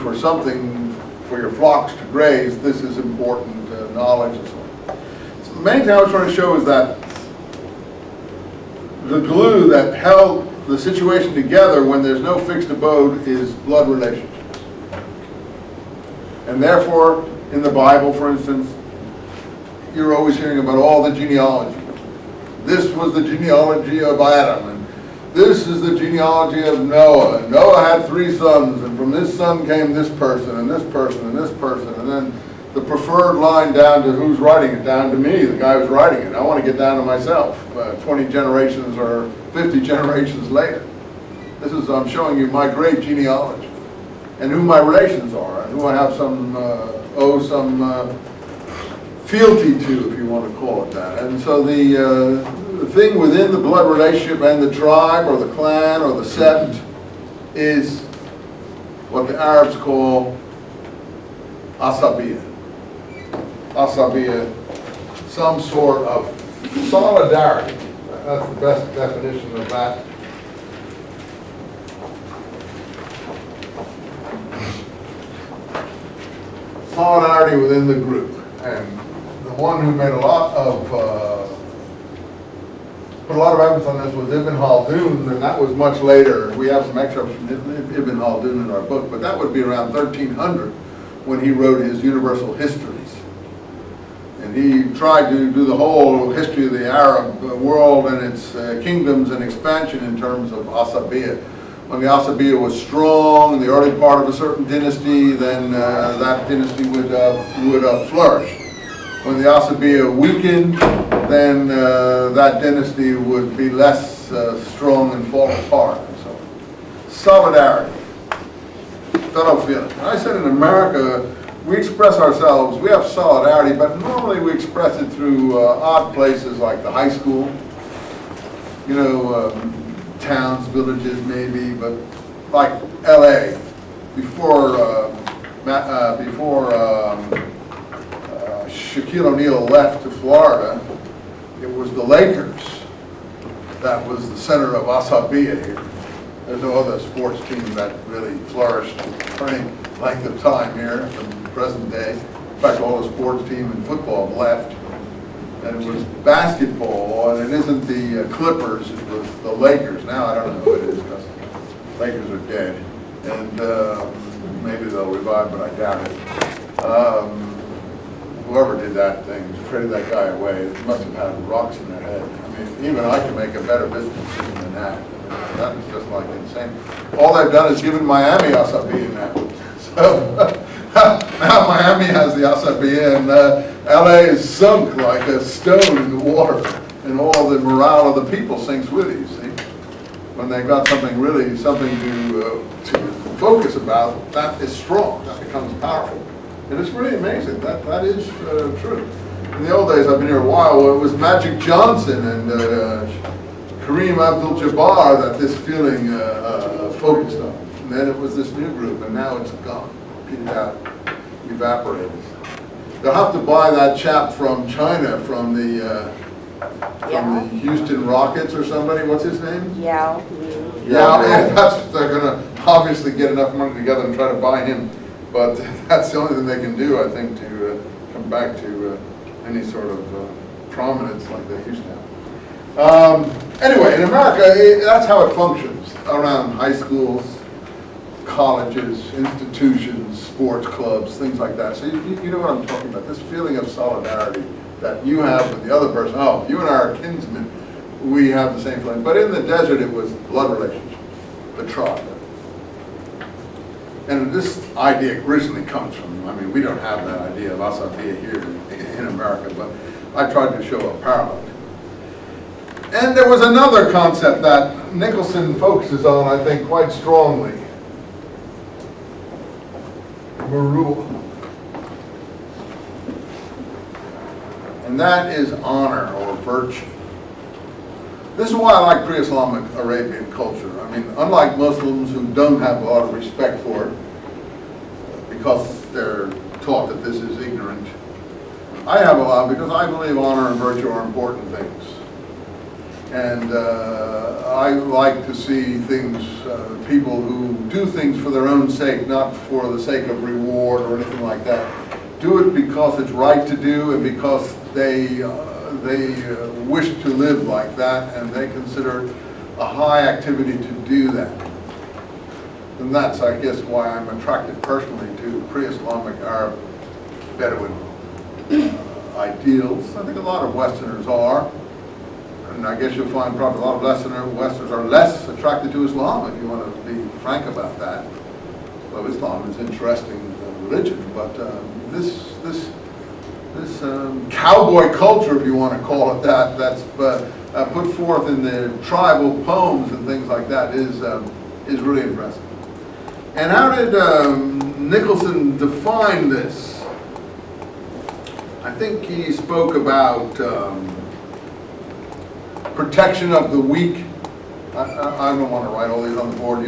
for something for your flocks to graze, this is important knowledge and so on. So the main thing I was trying to show is that the glue that held the situation together when there's no fixed abode is blood relationships. And therefore, in the Bible, for instance, you're always hearing about all the genealogy. This was the genealogy of Adam, and this is the genealogy of Noah. And Noah had 3 sons, and from this son came this person, and this person, and this person, and then the preferred line down to who's writing it, down to me, the guy who's writing it. I want to get down to myself, 20 generations or 50 generations later. This is, I'm showing you my great genealogy, and who my relations are, and who I have some, owe some fealty to, if you want to call it that. And so the thing within the blood relationship and the tribe or the clan or the sept is what the Arabs call asabiya. Asabiya, some sort of solidarity. That's the best definition of that. Solidarity within the group. And the one who made a lot of put a lot of emphasis on this was Ibn Khaldun, and that was much later. We have some excerpts from Ibn Khaldun in our book, but that would be around 1300 when he wrote his Universal Histories. And he tried to do the whole history of the Arab world and its kingdoms and expansion in terms of Asabiya. When the Asabiya was strong in the early part of a certain dynasty, then that dynasty would flourish. When the Asabiya weakened, then that dynasty would be less strong and fall apart. And so, solidarity, fellow feeling. I said in America, we express ourselves, we have solidarity, but normally we express it through odd places like the high school, you know, towns, villages maybe, but like LA, before Shaquille O'Neal left to Florida, it was the Lakers that was the center of Asabiya here. There's no other sports team that really flourished for any length of time here in the present day. In fact, all the sports team in football left. And it was basketball, and it isn't the Clippers, it was the Lakers. Now I don't know who it is because the Lakers are dead. And maybe they'll revive, but I doubt it. Whoever did that thing traded that guy away. They must have had rocks in their head. I mean, even I can make a better business decision than that. I mean, that is just like insane. All they've done is given Miami Asabiya now. So now Miami has the Asabiya, and LA is sunk like a stone in the water, and all the morale of the people sinks with you. See, when they've got something really to focus about, that is strong. That becomes powerful. And it's really amazing. That is true. In the old days, I've been here a while, it was Magic Johnson and Kareem Abdul-Jabbar that this feeling focused on. And then it was this new group, and now it's gone, petered out, evaporated. They'll have to buy that chap from China, from the Houston Rockets or somebody. What's his name? Yao. Yeah, they're going to obviously get enough money together and try to buy him. But that's the only thing they can do, I think, to come back to any sort of prominence like they used to have. Anyway, in America, that's how it functions around high schools, colleges, institutions, sports clubs, things like that. So you know what I'm talking about, this feeling of solidarity that you have with the other person. Oh, you and I are kinsmen, we have the same feeling. But in the desert, it was blood relationships, the tribe. And this idea originally comes from, I mean, we don't have that idea of Asabiya here in America, but I tried to show a parallel. And there was another concept that Nicholson focuses on, I think, quite strongly. Murua. And that is honor or virtue. This is why I like pre-Islamic Arabian culture. I mean, unlike Muslims who don't have a lot of respect for it because they're taught that this is ignorant, I have a lot because I believe honor and virtue are important things. And I like to see things, people who do things for their own sake, not for the sake of reward or anything like that. Do it because it's right to do and because they wish to live like that and they consider it a high activity to do that. And that's, I guess, why I'm attracted personally to pre-Islamic Arab Bedouin ideals. I think a lot of Westerners are. And I guess you'll find probably a lot of Westerners are less attracted to Islam, if you want to be frank about that. Well, Islam is an interesting religion, but this cowboy culture, if you want to call it that, that's put forth in the tribal poems and things like that is really impressive. And how did Nicholson define this? I think he spoke about protection of the weak. I don't want to write all these on the board.